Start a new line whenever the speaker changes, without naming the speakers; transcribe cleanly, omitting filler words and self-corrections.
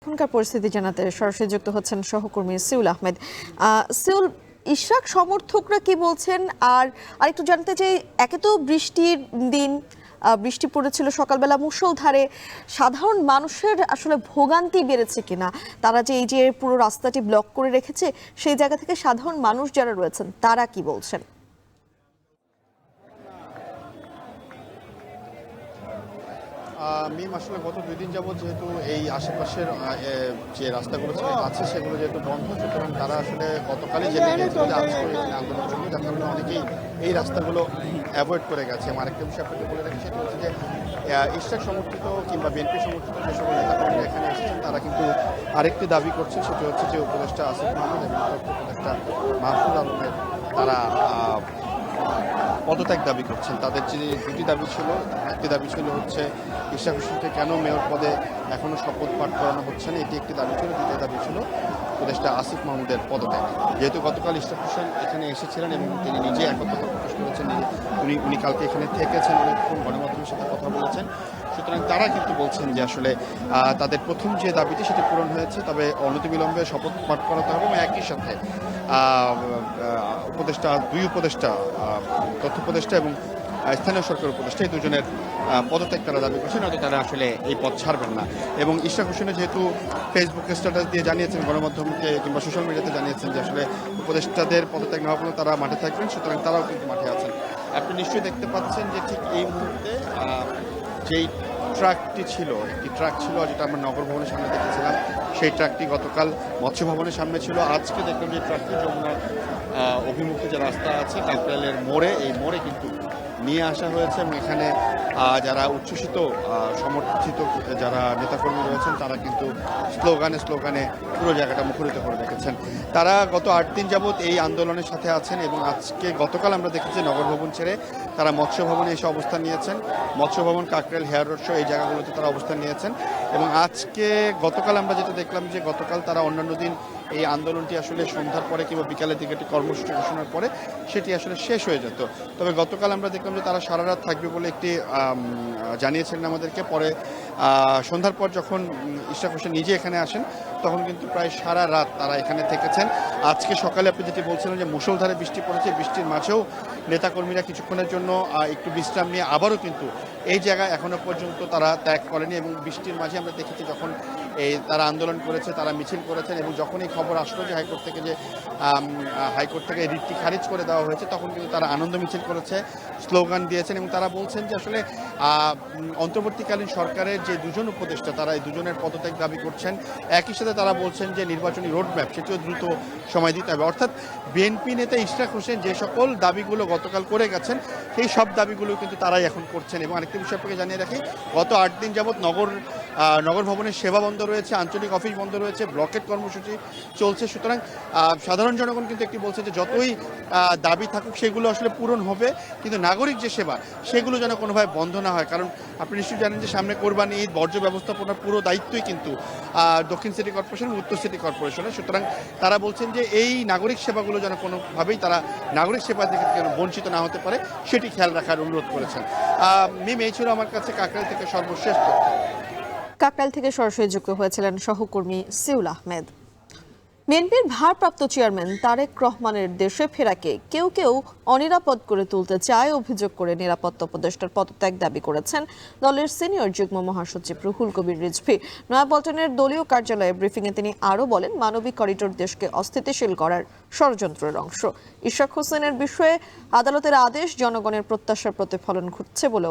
এখনকার পরিস্থিতি জানাতে সরাসরি যুক্ত হচ্ছেন সহকর্মী সিউল আহমেদ। সিউল, ইশরাক সমর্থকরা কি বলছেন? আর আরেকটু জানতে চাই, একে তো বৃষ্টির দিন, বৃষ্টি পড়েছিল সকালবেলা মুষলধারে, সাধারণ মানুষের আসলে ভোগান্তি বেড়েছে কিনা, তারা যে এই যে পুরো রাস্তাটি ব্লক করে রেখেছে, সেই জায়গা থেকে সাধারণ মানুষ যারা রয়েছেন তারা কি বলছেন?
মিম আসলে গত 2 দিন যাবত যেহেতু এই আশেপাশের যে রাস্তাগুলো আছে সেগুলো যেহেতু বন্ধ, সুতরাং তারা আসলে গতকালই জেনে গিয়েছিল যে আজকে এখানে আন্দোলন চলবে, যার কারণে অনেকেই এই রাস্তাগুলো অ্যাভয়েড করে গেছে। এবং আরেকটা বিষয় আপনাকে বলে রাখি, সেটা হচ্ছে যে ইশরাক সমর্থিত কিংবা বিএনপি সমর্থিত যে সকল নেতাকর্মীরা এখানে এসেছেন তারা কিন্তু আরেকটি দাবি করছে, সেটি হচ্ছে যে উপদেষ্টা আসিফ মাহমুদ এবং উপদেষ্টা মাহফুজ আলমের তারা পদত্যাগ দাবি করছেন। তাদের যে দুটি দাবি ছিল, একটি দাবি ছিল হচ্ছে ইশরাক হোসেনকে কেন মেয়র পদে এখনও শপথ পাঠ করানো হচ্ছে না, এটি একটি দাবি ছিল। দ্বিতীয় দাবি ছিল উপদেষ্টা আসিফ মাহমুদের পদত্যাগ। যেহেতু গতকাল ইশরাক হোসেন এখানে এসেছিলেন এবং তিনি নিজে একতা প্রকাশ করেছেন, উনি কালকে এখানে থেকেছেন, অনেকক্ষণ গণমাধ্যমের সাথে কথা বলেছেন, সুতরাং তারা কিন্তু বলছেন যে আসলে তাদের প্রথম যে দাবিটি সেটি পূরণ হয়েছে, তবে অনতিবিলম্বে শপথ পাঠ করাতে হবে এবং একই সাথে দুই উপদেষ্টা তথ্য উপদেষ্টা এবং স্থানীয় সরকার উপদেষ্টা এই দুজনের পদত্যাগ তারা দাবি করছেন, হয়তো তারা আসলে এই পদ ছাড়বেন না। এবং ইশরাক হোসেনের যেহেতু ফেসবুকে স্ট্যাটাস দিয়ে জানিয়েছেন, গণমাধ্যমকে কিংবা সোশ্যাল মিডিয়াতে জানিয়েছেন যে আসলে উপদেষ্টাদের পদত্যাগ নেওয়া পর্যন্ত তারা মাঠে থাকবেন, সুতরাং তারাও কিন্তু মাঠে আছেন। আপনি নিশ্চয়ই দেখতে পাচ্ছেন যে ঠিক এই মুহূর্তে যেই ট্রাকটি ছিল, একটি ট্রাক ছিল যেটা আমরা নগর ভবনের সামনে দেখেছিলাম, সেই ট্রাকটি গতকাল মৎস্য ভবনের সামনে ছিল। আজকে দেখলাম যে ট্রাকটি যমুনার অভিমুখে যে রাস্তা আছে কাকরাইলের মোড়ে, এই মোড়ে কিন্তু নিয়ে আসা হয়েছে এবং এখানে যারা উচ্ছ্বসিত সমর্থিত যারা নেতাকর্মী রয়েছেন তারা কিন্তু স্লোগানে পুরো জায়গাটা মুখরিত করে রেখেছেন। তারা গত 8 দিন যাবৎ এই আন্দোলনের সাথে আছেন এবং গতকাল আমরা দেখেছি নগর ভবন ছেড়ে তারা মৎস্য ভবনে এসে অবস্থান নিয়েছেন। মৎস্য ভবন, কাকরাইল, হেয়ার রোড শো এই জায়গাগুলোতে তারা অবস্থান নিয়েছেন এবং গতকাল আমরা যেটা দেখলাম যে গতকাল তারা অন্যান্য দিন এই আন্দোলনটি আসলে সন্ধ্যার পরে কিংবা বিকালের দিকে একটি কর্মসূচি ঘোষণার পরে সেটি আসলে শেষ হয়ে যেত। তবে গতকাল আমরা দেখলাম যে তারা সারা রাত থাকবে বলে একটি জানিয়েছিলেন আমাদেরকে। পরে সন্ধ্যার পর যখন ইশরাক হোসেন নিজে এখানে আসেন তখন কিন্তু প্রায় সারা রাত তারা এখানে থেকেছেন। আজকে সকালে আপনি যেটি বলছিলেন যে মুষলধারে বৃষ্টি পড়েছে, বৃষ্টির মাঝেও নেতাকর্মীরা কিছুক্ষণের জন্য একটু বিশ্রাম নিয়ে আবারও কিন্তু এই জায়গায় এখনো পর্যন্ত তারা ত্যাগ করেনি। এবং বৃষ্টির মাঝে আমরা দেখেছি যখন তারা আন্দোলন করেছে, তারা মিছিল করেছেন এবং যখন এই খবর আসলো যে হাইকোর্ট থেকে রিটটি খারিজ করে দেওয়া হয়েছে, তখন কিন্তু তারা আনন্দ মিছিল করেছে, স্লোগান দিয়েছেন এবং তারা বলছেন যে আসলে অন্তর্বর্তীকালীন সরকারের যে দুজন উপদেষ্টা তারা এই দুজনের পদত্যাগ দাবি করছেন। একই সাথে তারা বলছেন যে নির্বাচনী রোডম্যাপ সেটিও দ্রুত সময় দিতে হবে। অর্থাৎ বিএনপি নেতা ইশরাক হোসেন যে সকল দাবিগুলো গতকাল করে গেছেন সেই সব দাবিগুলো কিন্তু তারাই এখন করছেন। এবং আরেকটি বিষয় আপনাকে জানিয়ে রাখি, গত 8 দিন যাবৎ নগর ভবনের সেবা বন্ধ রয়েছে, আঞ্চলিক অফিস বন্ধ রয়েছে, ব্লকেট কর্মসূচি চলছে। সুতরাং সাধারণ জনগণ কিন্তু একটি বলছে যে যতই দাবি থাকুক সেগুলো আসলে পূরণ হবে, কিন্তু নাগরিক যে সেবা সেগুলো যেন কোনোভাবে বন্ধ না হয়। কারণ আপনি নিশ্চয়ই জানেন যে সামনে কোরবানি ঈদ, বর্জ্য ব্যবস্থাপনার পুরো দায়িত্বই কিন্তু দক্ষিণ সিটি কর্পোরেশন, উত্তর সিটি কর্পোরেশনের। সুতরাং তারা বলছেন যে এই নাগরিক সেবাগুলো যেন কোনোভাবেই তারা নাগরিক সেবা থেকে যেন বঞ্চিত না হতে পারে সেটি খেয়াল রাখার অনুরোধ করেছেন। মিম, এই ছিল আমার কাছে কাকরাইল থেকে সর্বশেষ তথ্য।
কাকরাইল থেকে সরাসরি যুক্ত হয়েছিলেন সহকর্মী সিউল আহমেদ। বিএনপির ভারপ্রাপ্ত চেয়ারম্যান তারেক রহমানের দেশে ফেরাকে কেউ কেউ অনিরাপদ করে তুলতে চায় অভিযোগ করে নিরাপত্তা উপদেষ্টার পদত্যাগ দাবি করেছেন দলের সিনিয়র যুগ্ম মহাসচিব রুহুল কবির রিজভী। নয়াপল্টনের দলীয় কার্যালয়ে ব্রিফিংয়ে তিনি আরও বলেন, মানবিক করিডোর দেশকে অস্থিতিশীল করার ষড়যন্ত্রের অংশ। ইশরাক হোসেনের বিষয়ে আদালতের আদেশ জনগণের প্রত্যাশার প্রতিফলন ঘটছে বলেও